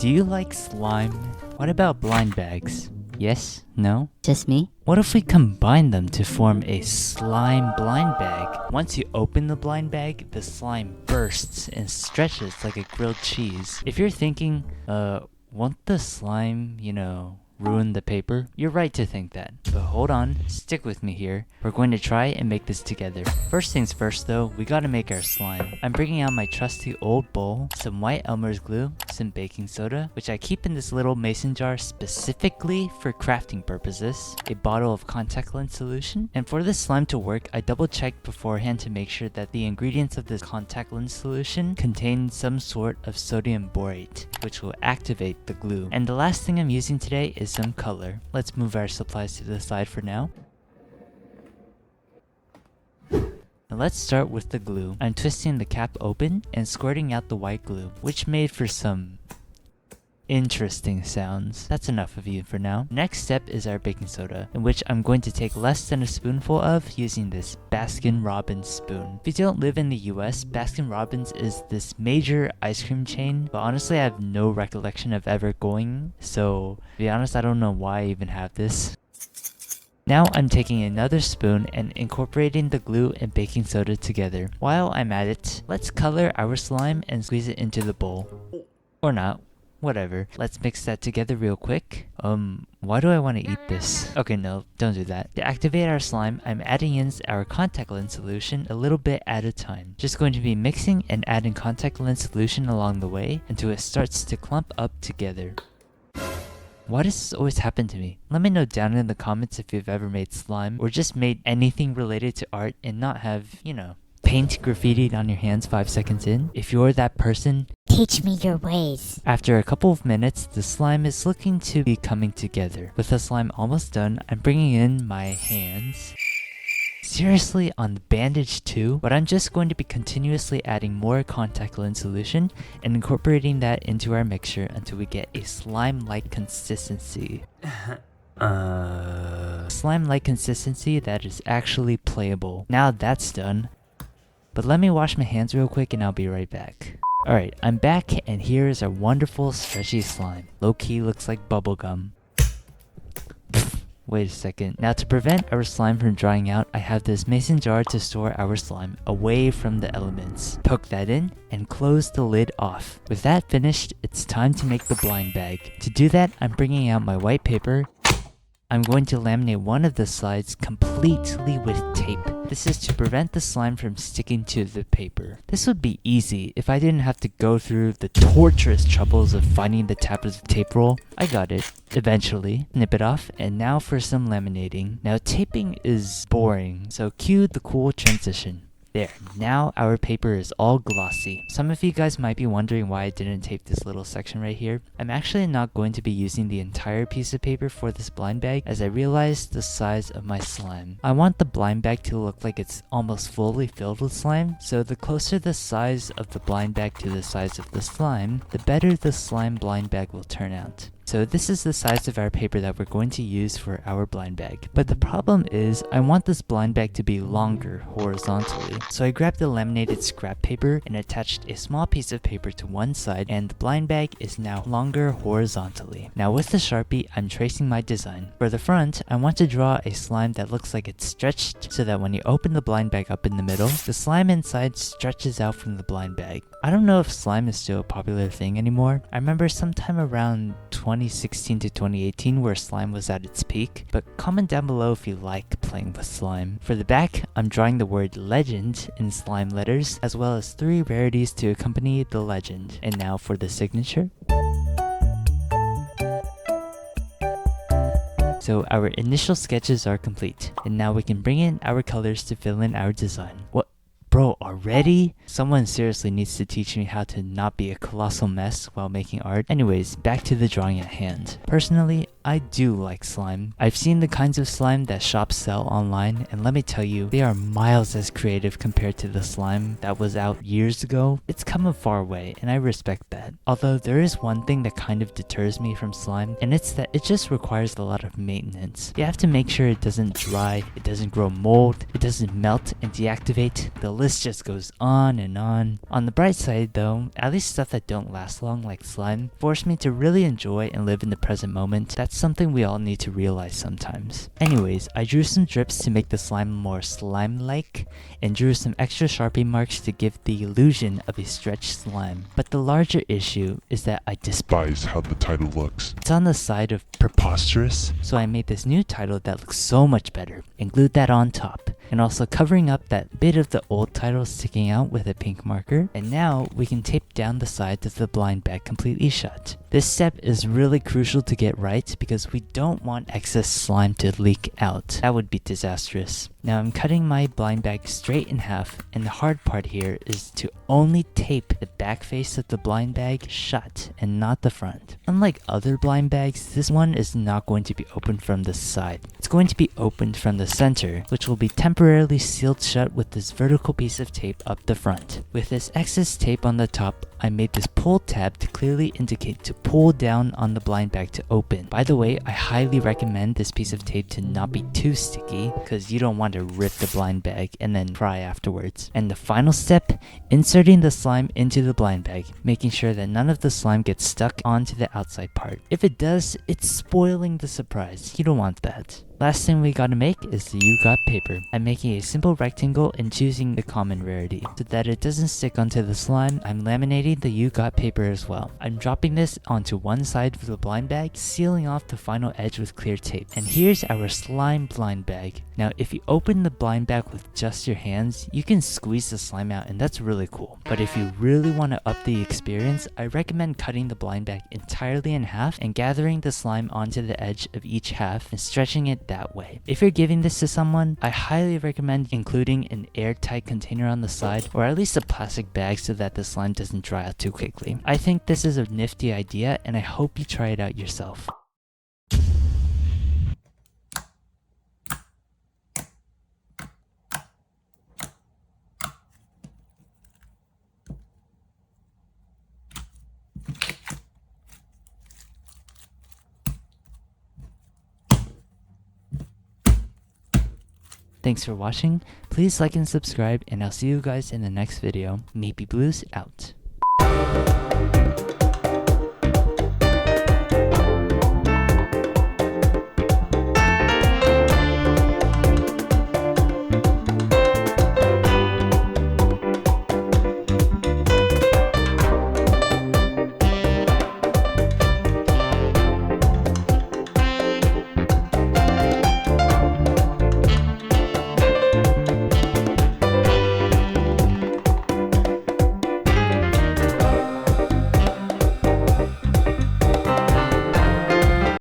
Do you like slime? What about blind bags? Yes? No? Just me? What if we combine them to form a slime blind bag? Once you open the blind bag, the slime bursts and stretches like a grilled cheese. If you're thinking, won't the slime, ruin the paper? You're right to think that. But hold on, stick with me here. We're going to try and make this together. First things first though, we gotta make our slime. I'm bringing out my trusty old bowl, some white Elmer's glue, some baking soda, which I keep in this little mason jar specifically for crafting purposes, a bottle of contact lens solution, and for this slime to work, I double checked beforehand to make sure that the ingredients of this contact lens solution contain some sort of sodium borate, which will activate the glue. And the last thing I'm using today is some color. Let's move our supplies to the side for now. Now let's start with the glue. I'm twisting the cap open and squirting out the white glue, which made for some interesting sounds. That's enough of you for now. Next step is our baking soda, in which I'm going to take less than a spoonful of using this Baskin-Robbins spoon. If you don't live in the US, Baskin-Robbins is this major ice cream chain, but honestly I have no recollection of ever going, so to be honest I don't know why I even have this. Now I'm taking another spoon and incorporating the glue and baking soda together. While I'm at it, let's color our slime and squeeze it into the bowl. Or not. Whatever. Let's mix that together real quick. Why do I want to eat this? Okay, no, don't do that. To activate our slime, I'm adding in our contact lens solution a little bit at a time. Just going to be mixing and adding contact lens solution along the way until it starts to clump up together. Why does this always happen to me? Let me know down in the comments if you've ever made slime or just made anything related to art and not have, paint graffitied on your hands 5 seconds in. If you're that person, Teach me your ways. after a couple of minutes, the slime is looking to be coming together. With the slime almost done, I'm bringing in my hands. Seriously, on the bandage too? But I'm just going to be continuously adding more contact lens solution and incorporating that into our mixture until we get a slime-like consistency. Slime-like consistency that is actually playable. Now that's done. But let me wash my hands real quick and I'll be right back. Alright, I'm back and here is our wonderful stretchy slime. Low-key looks like bubblegum. Wait a second. Now to prevent our slime from drying out, I have this mason jar to store our slime away from the elements. Poke that in and close the lid off. With that finished, it's time to make the blind bag. To do that, I'm bringing out my white paper. I'm going to laminate one of the sides completely with tape. This is to prevent the slime from sticking to the paper. This would be easy if I didn't have to go through the torturous troubles of finding the tab of the tape roll. I got it. Eventually, nip it off, and now for some laminating. Now taping is boring, so cue the cool transition. There, now our paper is all glossy. Some of you guys might be wondering why I didn't tape this little section right here. I'm actually not going to be using the entire piece of paper for this blind bag as I realized the size of my slime. I want the blind bag to look like it's almost fully filled with slime, so the closer the size of the blind bag to the size of the slime, the better the slime blind bag will turn out. So this is the size of our paper that we're going to use for our blind bag. But the problem is, I want this blind bag to be longer horizontally. So I grabbed the laminated scrap paper and attached a small piece of paper to one side, and the blind bag is now longer horizontally. Now with the Sharpie, I'm tracing my design. For the front, I want to draw a slime that looks like it's stretched so that when you open the blind bag up in the middle, the slime inside stretches out from the blind bag. I don't know if slime is still a popular thing anymore. I remember sometime around 2016 to 2018 where slime was at its peak, but comment down below if you like playing with slime. For the back, I'm drawing the word legend in slime letters, as well as 3 rarities to accompany the legend. And now for the signature. So our initial sketches are complete, and now we can bring in our colors to fill in our design. What? Bro, already? Someone seriously needs to teach me how to not be a colossal mess while making art. Anyways, back to the drawing at hand. Personally, I do like slime. I've seen the kinds of slime that shops sell online, and let me tell you, they are miles as creative compared to the slime that was out years ago. It's come a far way, and I respect that. Although there is one thing that kind of deters me from slime, and it's that it just requires a lot of maintenance. You have to make sure it doesn't dry, it doesn't grow mold, it doesn't melt and deactivate. The list just goes on and on. On the bright side though, at least stuff that don't last long like slime force me to really enjoy and live in the present moment. That's something we all need to realize sometimes. Anyways, I drew some drips to make the slime more slime-like and drew some extra Sharpie marks to give the illusion of a stretched slime. But the larger issue is that I despise How the title looks. it's on the side of preposterous, so I made this new title that looks so much better and glued that on top, and also covering up that bit of the old title sticking out with a pink marker. And now we can tape down the sides of the blind bag completely shut. This step is really crucial to get right because we don't want excess slime to leak out. That would be disastrous. Now I'm cutting my blind bag straight in half, and the hard part here is to only tape the back face of the blind bag shut and not the front. Unlike other blind bags, this one is not going to be opened from the side. It's going to be opened from the center, which will be temporarily sealed shut with this vertical piece of tape up the front. With this excess tape on the top, I made this pull tab to clearly indicate to pull down on the blind bag to open. By the way, I highly recommend this piece of tape to not be too sticky because you don't want to rip the blind bag and then cry afterwards. And the final step, inserting the slime into the blind bag, making sure that none of the slime gets stuck onto the outside part. If it does, it's spoiling the surprise. You don't want that. Last thing we gotta make is the You Got paper. I'm making a simple rectangle and choosing the common rarity. So that it doesn't stick onto the slime, I'm laminating the You Got paper as well. I'm dropping this onto one side of the blind bag, sealing off the final edge with clear tape. And here's our slime blind bag. Now if you open the blind bag with just your hands, you can squeeze the slime out and that's really cool. But if you really want to up the experience, I recommend cutting the blind bag entirely in half and gathering the slime onto the edge of each half and stretching it that way. If you're giving this to someone, I highly recommend including an airtight container on the side or at least a plastic bag so that the slime doesn't dry out too quickly. I think this is a nifty idea and I hope you try it out yourself. Thanks for watching. Please like and subscribe, and I'll see you guys in the next video. Meepyblues out.